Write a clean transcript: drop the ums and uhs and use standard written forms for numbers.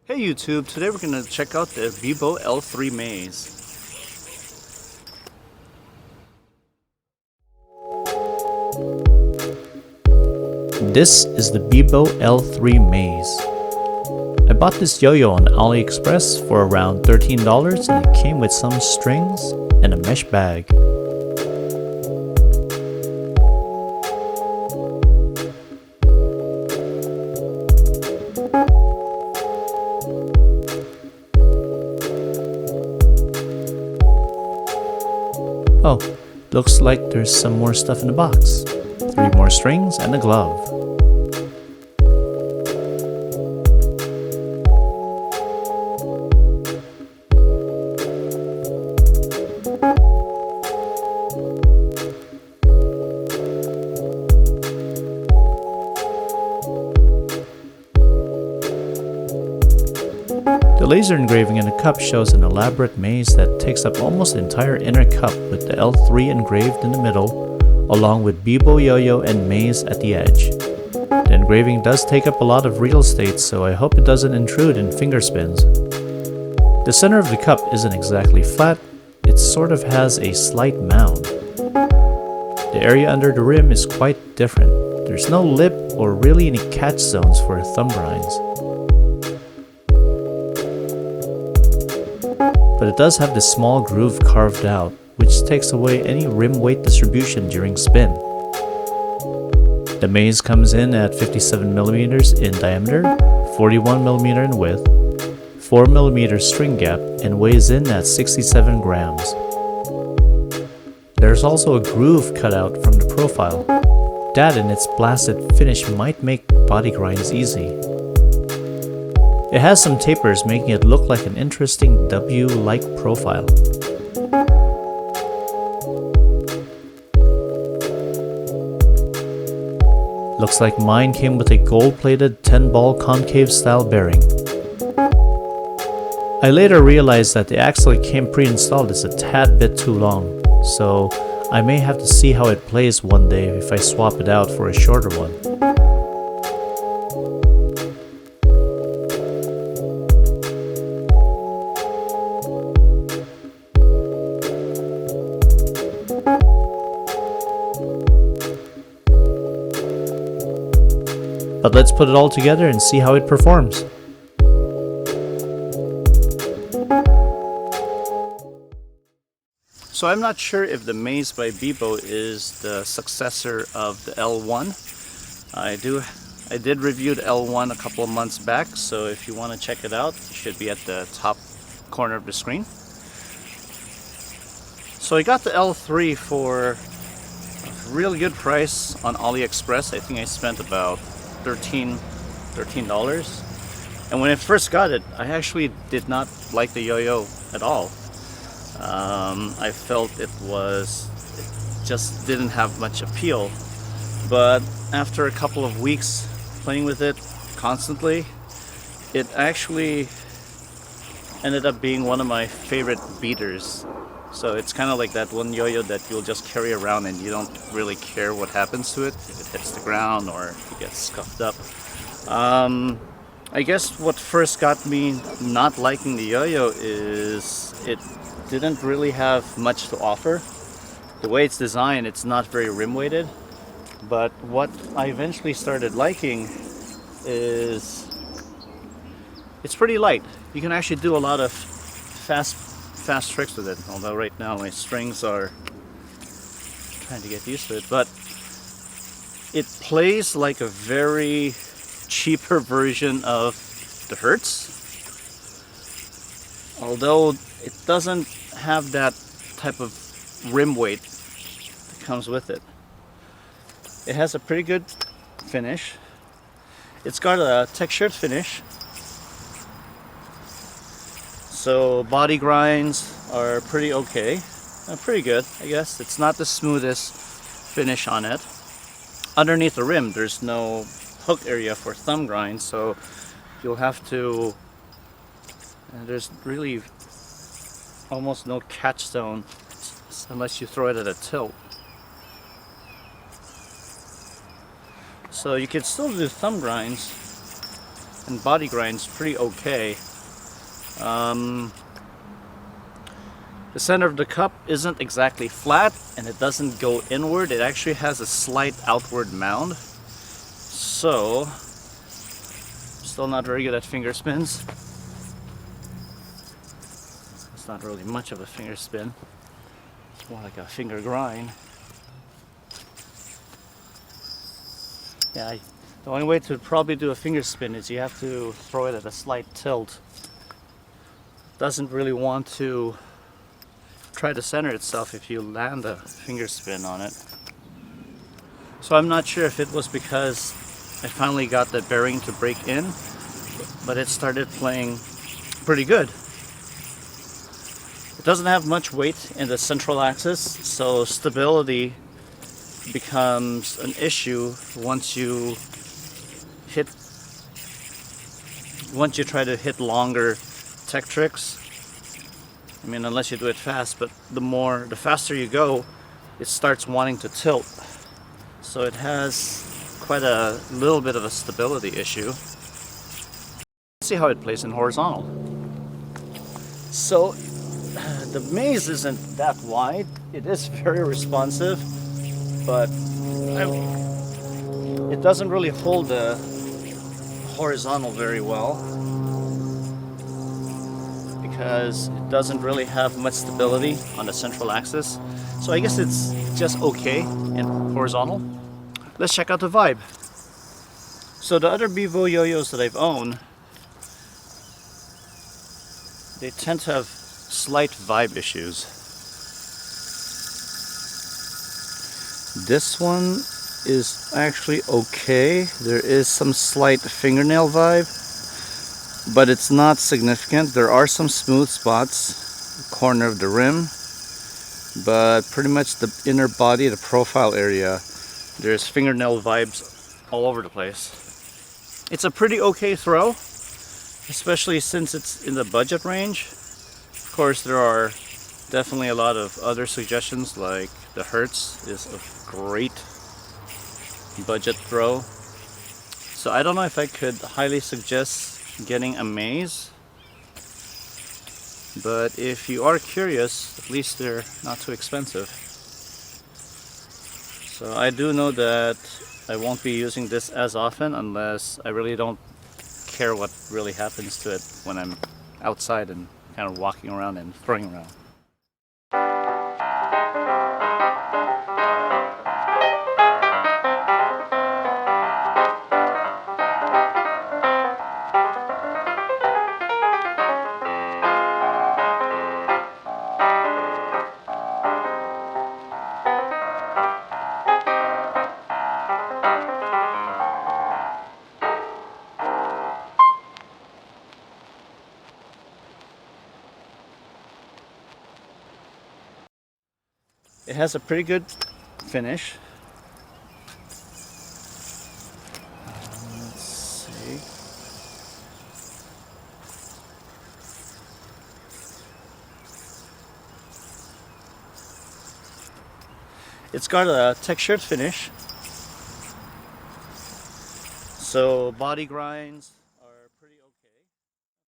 Hey YouTube, today we're going to check out the Beboo L3 maze. This is the Beboo L3 maze. I bought this yo-yo on AliExpress for around $13 and it came with some strings and a mesh bag. Oh, looks like there's some more stuff in the box. 3 more strings and a glove. The laser engraving in the cup shows an elaborate maze that takes up almost the entire inner cup with the L3 engraved in the middle, along with Beboo, yo-yo, and maze at the edge. The engraving does take up a lot of real estate, so I hope it doesn't intrude in finger spins. The center of the cup isn't exactly flat, it sort of has a slight mound. The area under the rim is quite different. There's no lip or really any catch zones for thumb grinds. But it does have this small groove carved out, which takes away any rim weight distribution during spin. The maze comes in at 57mm in diameter, 41mm in width, 4mm string gap, and weighs in at 67 grams. There's also a groove cut out from the profile. That and its blasted finish might make body grinds easy. It has some tapers, making it look like an interesting W-like profile. Looks like mine came with a gold-plated 10-ball concave style bearing. I later realized that the axle it came pre-installed is a tad bit too long, so I may have to see how it plays one day if I swap it out for a shorter one. But let's put it all together and see how it performs. So I'm not sure if the maze by Beboo is the successor of the L1. I did review the L1 a couple of months back, so if you want to check it out, it should be at the top corner of the screen. So I got the L3 for a really good price on AliExpress. I think I spent about $13. And when I first got it, I actually did not like the yo-yo at all. I felt it just didn't have much appeal. But after a couple of weeks playing with it constantly, it actually ended up being one of my favorite beaters. So it's kind of like that one yo-yo that you'll just carry around and you don't really care what happens to it, if it hits the ground or if it gets scuffed up. I guess what first got me not liking the yo-yo is it didn't really have much to offer. The way it's designed, it's not very rim weighted. But what I eventually started liking is it's pretty light. You can actually do a lot of fast tricks with it, although right now my strings are trying to get used to it, but it plays like a very cheaper version of the Hertz, although it doesn't have that type of rim weight that comes with it. It has a pretty good finish. It's got a textured finish. So body grinds are pretty okay, pretty good, I guess. It's not the smoothest finish on it. Underneath the rim, there's no hook area for thumb grinds, so you'll have to. There's really almost no catch zone unless you throw it at a tilt. So you can still do thumb grinds, and body grind's pretty okay. The center of the cup isn't exactly flat, and it doesn't go inward. It actually has a slight outward mound. So, still not very good at finger spins. It's not really much of a finger spin. It's more like a finger grind. Yeah, the only way to probably do a finger spin is you have to throw it at a slight tilt. Doesn't really want to try to center itself if you land a finger spin on it. So I'm not sure if it was because I finally got the bearing to break in, but it started playing pretty good. It doesn't have much weight in the central axis, so stability becomes an issue once you try to hit longer tech tricks. I mean, unless you do it fast, but the faster you go, it starts wanting to tilt. So it has quite a little bit of a stability issue. Let's see how it plays in horizontal. So the maze isn't that wide. It is very responsive, but it doesn't really hold the horizontal very well, because it doesn't really have much stability on the central axis. So I guess it's just okay in horizontal. Let's check out the vibe. So the other Beboo yo-yos that I've owned, they tend to have slight vibe issues. This one is actually okay. There is some slight fingernail vibe, but it's not significant. There are some smooth spots, the corner of the rim, but pretty much the inner body, the profile area, there's fingernail vibes all over the place. It's a pretty okay throw, especially since it's in the budget range. Of course, there are definitely a lot of other suggestions, like the Hertz is a great budget throw. So I don't know if I could highly suggest getting a maze, but if you are curious, at least they're not too expensive. So I do know that I won't be using this as often unless I really don't care what really happens to it when I'm outside and kind of walking around and throwing around. It has a pretty good finish. Let's see. It's got a textured finish. So body grinds,